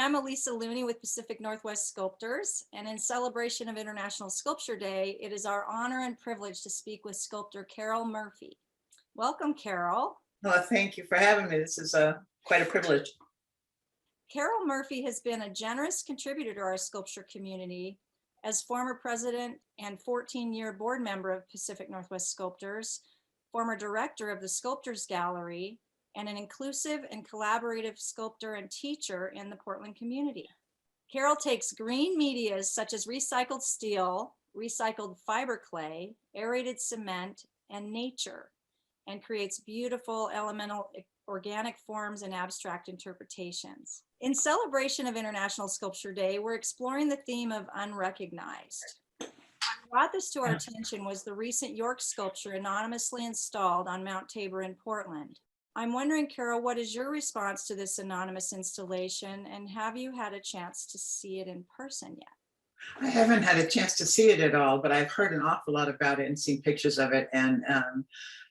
I'm Elisa Looney with Pacific Northwest Sculptors, and in celebration of International Sculpture Day, it is our honor and privilege to speak with sculptor Carole Murphy. Welcome, Carole. Well, thank you for having me. This is quite a privilege. Carole Murphy has been a generous contributor to our sculpture community as former president and 14-year board member of Pacific Northwest Sculptors, former director of the Sculptors Gallery, and an inclusive and collaborative sculptor and teacher in the Portland community. Carole takes green medias such as recycled steel, recycled fiber clay, aerated cement, and nature, and creates beautiful elemental organic forms and abstract interpretations. In celebration of International Sculpture Day, we're exploring the theme of unrecognized. What brought this to our attention was the recent York sculpture anonymously installed on Mount Tabor in Portland. I'm wondering, Carole, what is your response to this anonymous installation, and have you had a chance to see it in person yet? I haven't had a chance to see it at all, but I've heard an awful lot about it and seen pictures of it. And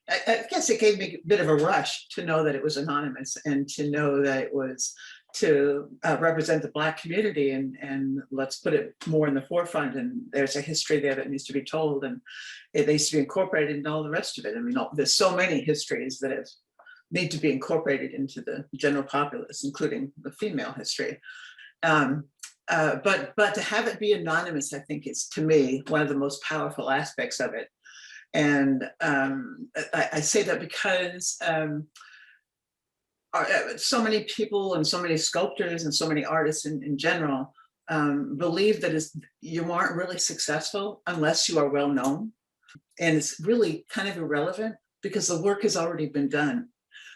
I guess it gave me a bit of a rush to know that it was anonymous and to know that it was to represent the Black community and let's put it more in the forefront. And there's a history there that needs to be told, and it needs to be incorporated in all the rest of it. I mean, there's so many histories that need to be incorporated into the general populace, including the female history. But to have it be anonymous, I think is, to me, one of the most powerful aspects of it. And I say that because so many people and so many sculptors and so many artists in general believe that you aren't really successful unless you are well known. And it's really kind of irrelevant because the work has already been done,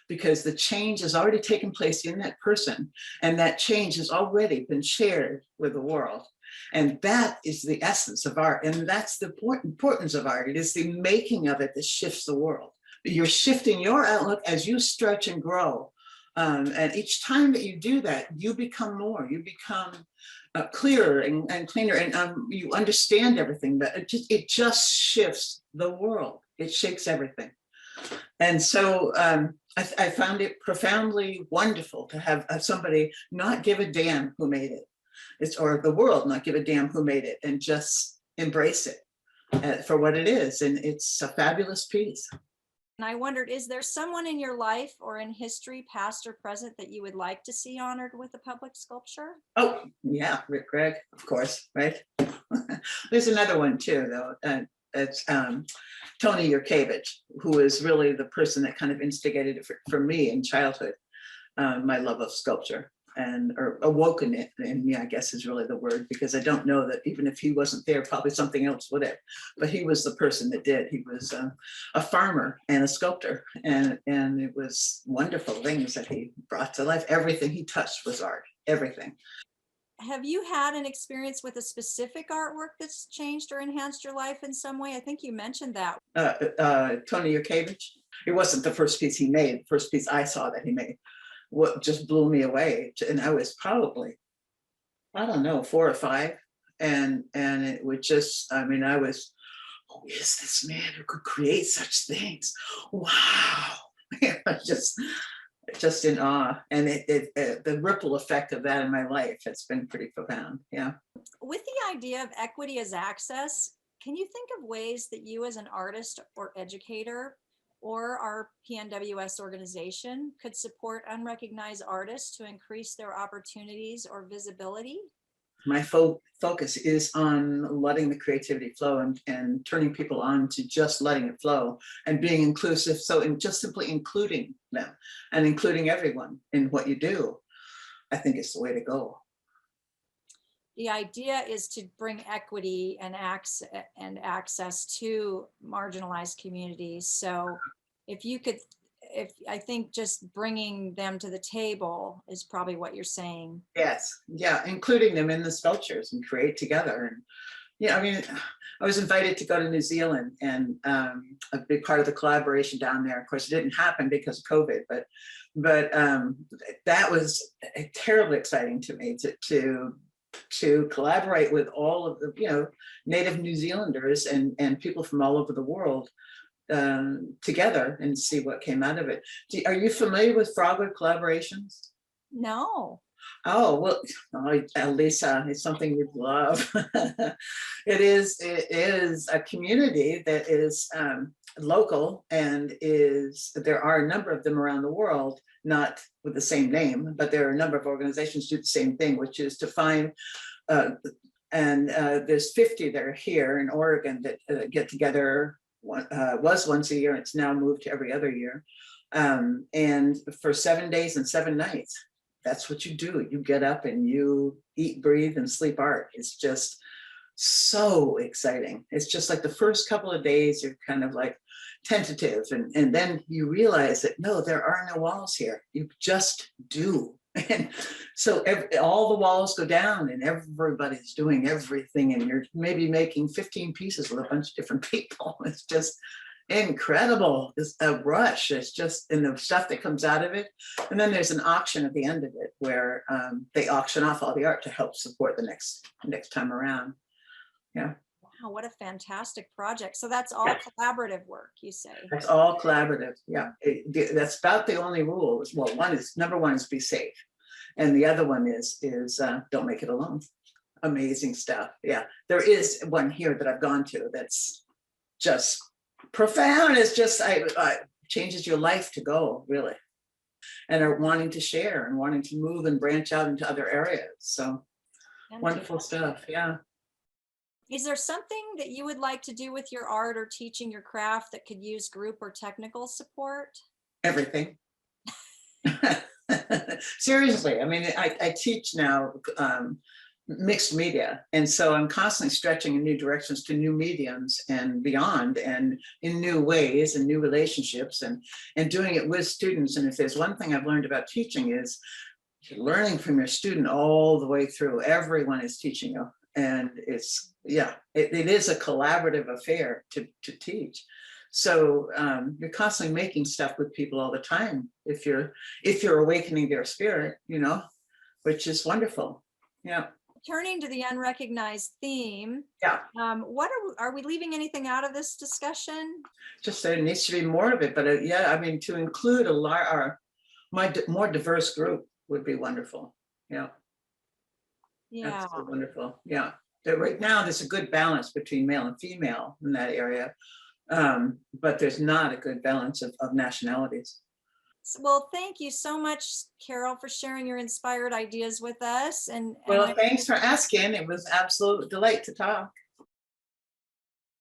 because the change has already taken place in that person, and that change has already been shared with the world. And that is the essence of art, and that's the importance of art. It is the making of it that shifts the world. You're shifting your outlook as you stretch and grow. And each time that you do that, you become more, you become clearer and cleaner, and you understand everything. But it just shifts the world. It shakes everything. And so I found it profoundly wonderful to have somebody not give a damn who made it. Or the world not give a damn who made it, and just embrace it for what it is. And it's a fabulous piece. And I wondered, is there someone in your life or in history, past or present, that you would like to see honored with a public sculpture? Oh, yeah, Rick Gregg, of course, right? There's another one too, though. It's Tony Yurkevich, who is really the person that kind of instigated it for me in childhood, my love of sculpture, or awoken it in me, I guess is really the word, because I don't know that even if he wasn't there, probably something else would have, but he was the person that did. He was a farmer and a sculptor, and it was wonderful things that he brought to life. Everything he touched was art, everything. Have you had an experience with a specific artwork that's changed or enhanced your life in some way? I think you mentioned that. Tony Yurkevich, it wasn't the first piece he made. The first piece I saw that he made, what just blew me away. And I was probably, I don't know, 4 or 5. And it would just, I mean, I was, who is this man who could create such things? Wow. Just in awe. And the ripple effect of that in my life has been pretty profound. Yeah. With the idea of equity as access, can you think of ways that you as an artist or educator or our PNWS organization could support unrecognized artists to increase their opportunities or visibility? My focus is on letting the creativity flow and turning people on to just letting it flow and being inclusive. So just simply including them and including everyone in what you do, I think is the way to go. The idea is to bring equity and access to marginalized communities. So I think just bringing them to the table is probably what you're saying. Yes, yeah, including them in the sculptures and create together. And yeah, I mean, I was invited to go to New Zealand, and a big part of the collaboration down there, of course, it didn't happen because of COVID, but that was terribly exciting to me to collaborate with all of the native New Zealanders and people from all over the world together and see what came out of it. Are you familiar with Frogwood collaborations? No. Oh, well, Lisa, it's something you'd love. It is a community that is local, and there are a number of them around the world, not with the same name, but there are a number of organizations do the same thing, which is to find, there's 50 that are here in Oregon that get together. Was once a year, it's now moved to every other year. And for 7 days and 7 nights, that's what you do. You get up and you eat, breathe, and sleep art. It's just so exciting. It's just like the first couple of days, you're kind of like tentative. And then you realize that, no, there are no walls here. You just do. And so all the walls go down and everybody's doing everything. And you're maybe making 15 pieces with a bunch of different people. It's just incredible. It's a rush. It's just, and the stuff that comes out of it. And then there's an auction at the end of it where they auction off all the art to help support the next time around. Yeah. Wow, what a fantastic project. So that's all Yeah. collaborative work, you say? That's all collaborative. Yeah. That's about the only rule. Well, number one is be safe. And the other one is don't make it alone. Amazing stuff. Yeah. There is one here that I've gone to that's just profound. It's just changes your life to go, really, and are wanting to share and wanting to move and branch out into other areas. So wonderful stuff. Yeah. Is there something that you would like to do with your art or teaching your craft that could use group or technical support? Everything. Seriously, I mean, I teach now mixed media, and so I'm constantly stretching in new directions to new mediums and beyond, and in new ways and new relationships, and doing it with students. And if there's one thing I've learned about teaching, is you're learning from your student all the way through. Everyone is teaching you, and it's, yeah, it is a collaborative affair to teach. So you're constantly making stuff with people all the time if you're awakening their spirit, which is wonderful. Yeah. Turning to the unrecognized theme, Yeah. What are we leaving anything out of this discussion? Just there needs to be more of it, but yeah, I mean, to include more diverse group would be wonderful. Yeah. Yeah. Absolutely wonderful. Yeah. Right now, there's a good balance between male and female in that area, but there's not a good balance of nationalities. Well, thank you so much, Carole, for sharing your inspired ideas with us. Well, thanks for asking. It was an absolute delight to talk.